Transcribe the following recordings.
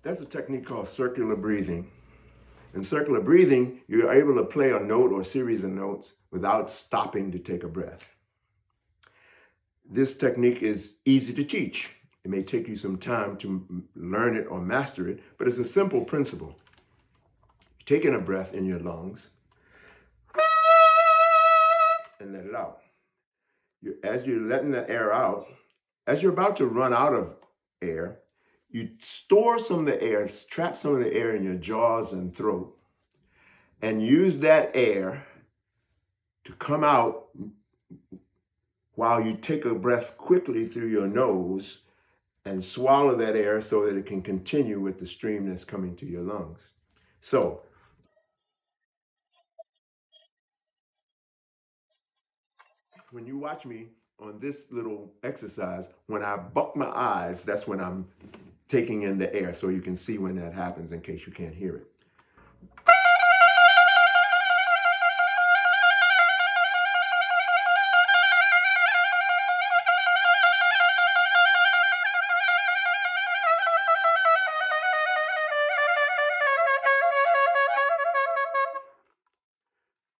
That's a technique called circular breathing. In circular breathing, you're able to play a note or a series of notes without stopping to take a breath. This technique is easy to teach. It may take you some time to learn it or master it, but it's a simple principle. Taking a breath in your lungs and let it out. As you're letting the air out, as you're about to run out of air, you store some of the air, trap some of the air in your jaws and throat, and use that air to come out while you take a breath quickly through your nose and swallow that air so that it can continue with the stream that's coming to your lungs. So, when you watch me on this little exercise, when I buck my eyes, that's when I'm taking in the air, so you can see when that happens in case you can't hear it.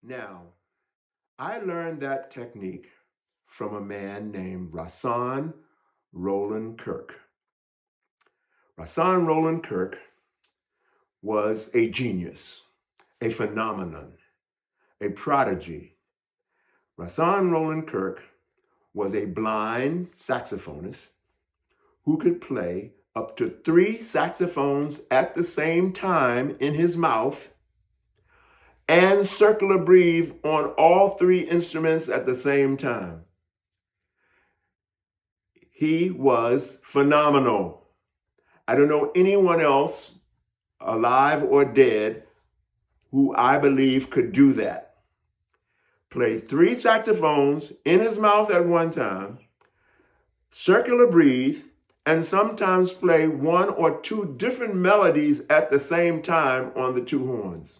Now, I learned that technique from a man named Rahsaan Roland Kirk. Rahsaan Roland Kirk was a genius, a phenomenon, a prodigy. Rahsaan Roland Kirk was a blind saxophonist who could play up to 3 saxophones at the same time in his mouth and circular breathe on all 3 instruments at the same time. He was phenomenal. I don't know anyone else, alive or dead, who I believe could do that. Play 3 saxophones in his mouth at one time, circular breathe, and sometimes play 1 or 2 different melodies at the same time on the 2 horns.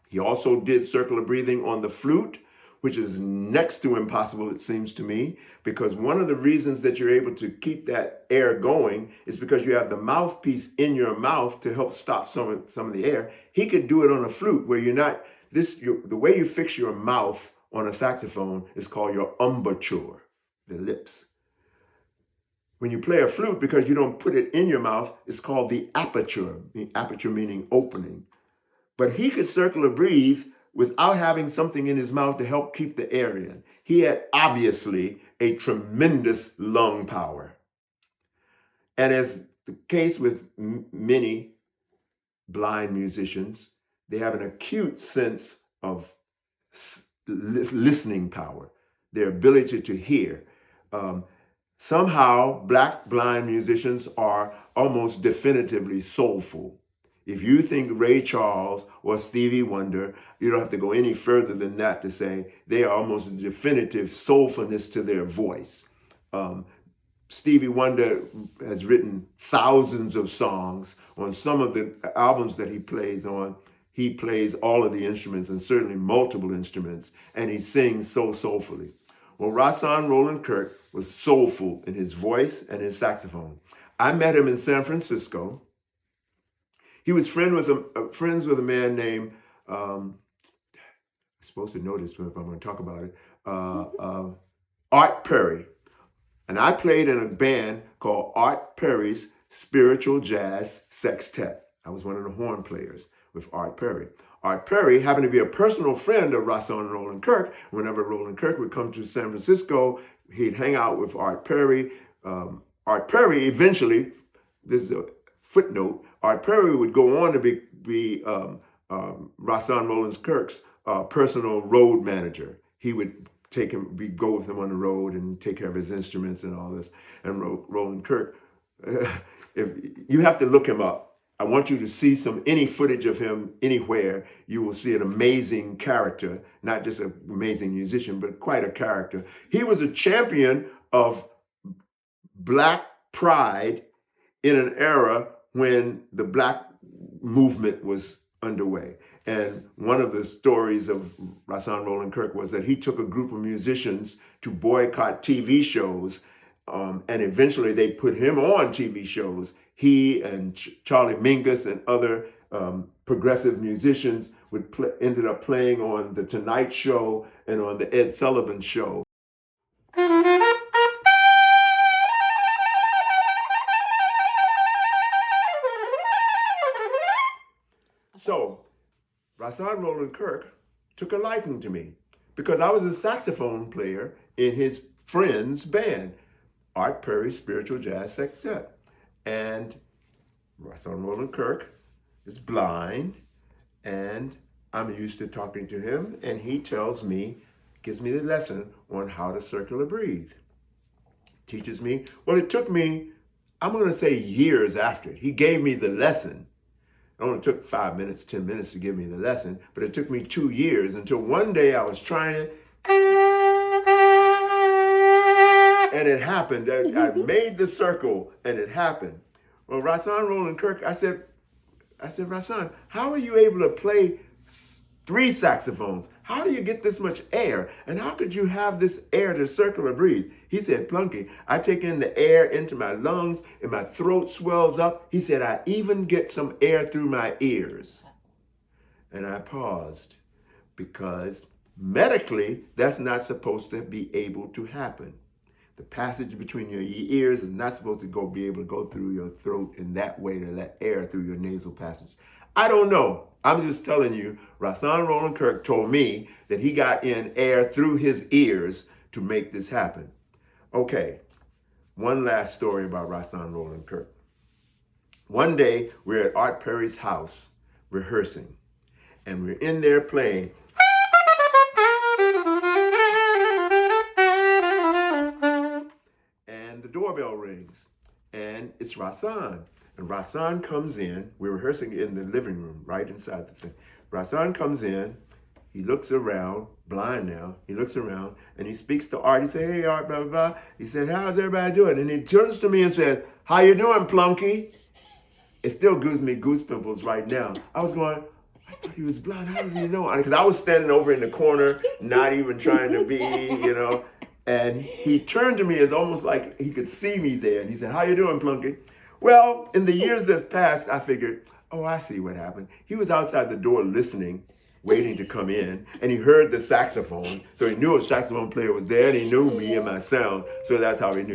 He also did circular breathing on the flute, which is next to impossible, it seems to me, because one of the reasons that you're able to keep that air going is because you have the mouthpiece in your mouth to help stop some of the air. He could do it on a flute where you're not, the way you fix your mouth on a saxophone is called your embouchure, the lips. When you play a flute, because you don't put it in your mouth, it's called the aperture meaning opening. But he could circular breathe without having something in his mouth to help keep the air in. He had obviously a tremendous lung power. And as the case with many blind musicians, they have an acute sense of listening power, their ability to hear. Somehow, Black blind musicians are almost definitively soulful. If you think Ray Charles or Stevie Wonder, you don't have to go any further than that to say they are almost a definitive soulfulness to their voice. Stevie Wonder has written thousands of songs. On some of the albums that he plays on, he plays all of the instruments and certainly multiple instruments, and he sings so soulfully. Well, Rahsaan Roland Kirk was soulful in his voice and his saxophone. I met him in San Francisco. He was friends with a man named, I'm supposed to know this if I'm going to talk about it, Art Perry. And I played in a band called Art Perry's Spiritual Jazz Sextet. I was one of the horn players with Art Perry. Art Perry happened to be a personal friend of Rahsaan Roland Kirk. Whenever Roland Kirk would come to San Francisco, he'd hang out with Art Perry. Art Perry eventually, this is a footnote, Art Perry would go on to be Rahsaan Roland Kirk's personal road manager. He would go with him on the road and take care of his instruments and all this. And Roland Kirk, if you have to look him up. I want you to see any footage of him anywhere. You will see an amazing character, not just an amazing musician, but quite a character. He was a champion of Black pride in an era when the Black movement was underway. And one of the stories of Rahsaan Roland Kirk was that he took a group of musicians to boycott TV shows, and eventually they put him on TV shows. he and Charlie Mingus and other progressive musicians ended up playing on the Tonight Show and on the Ed Sullivan Show. So Rahsaan Roland Kirk took a liking to me because I was a saxophone player in his friend's band, Art Perry's Spiritual Jazz Sextet. And Rahsaan Roland Kirk is blind, and I'm used to talking to him, and he gives me the lesson on how to circular breathe. Teaches me, well, it took me, I'm going to say years after. He gave me the lesson. It only took 5 minutes, 10 minutes to give me the lesson, but it took me 2 years until one day I was trying it, and it happened. I made the circle, and it happened. Well, Rahsaan Roland Kirk, I said, Rahsaan, how are you able to play 3 saxophones? How do you get this much air? And how could you have this air to circular breathe? He said, Plunky, I take in the air into my lungs and my throat swells up. He said, I even get some air through my ears. And I paused because medically, that's not supposed to be able to happen. The passage between your ears is not supposed to be able to go through your throat in that way to let air through your nasal passage. I don't know. I'm just telling you, Rahsaan Roland Kirk told me that he got in air through his ears to make this happen. Okay, one last story about Rahsaan Roland Kirk. One day, we're at Art Perry's house rehearsing, and we're in there playing. And the doorbell rings, and it's Rahsaan. And Rahsaan comes in. We're rehearsing in the living room, right inside the thing. Rahsaan comes in. He looks around, blind now. He looks around, and he speaks to Art. He said, hey, Art, blah, blah, blah. He said, how's everybody doing? And he turns to me and said, how you doing, Plunky? It still gives me goose pimples right now. I was going, I thought he was blind. How does he know? Because I was standing over in the corner, not even trying to be, And he turned to me as almost like he could see me there. And he said, how you doing, Plunky? Well, in the years that's passed, I figured, oh, I see what happened. He was outside the door listening, waiting to come in, and he heard the saxophone. So he knew a saxophone player was there, and he knew me and my sound. So that's how he knew.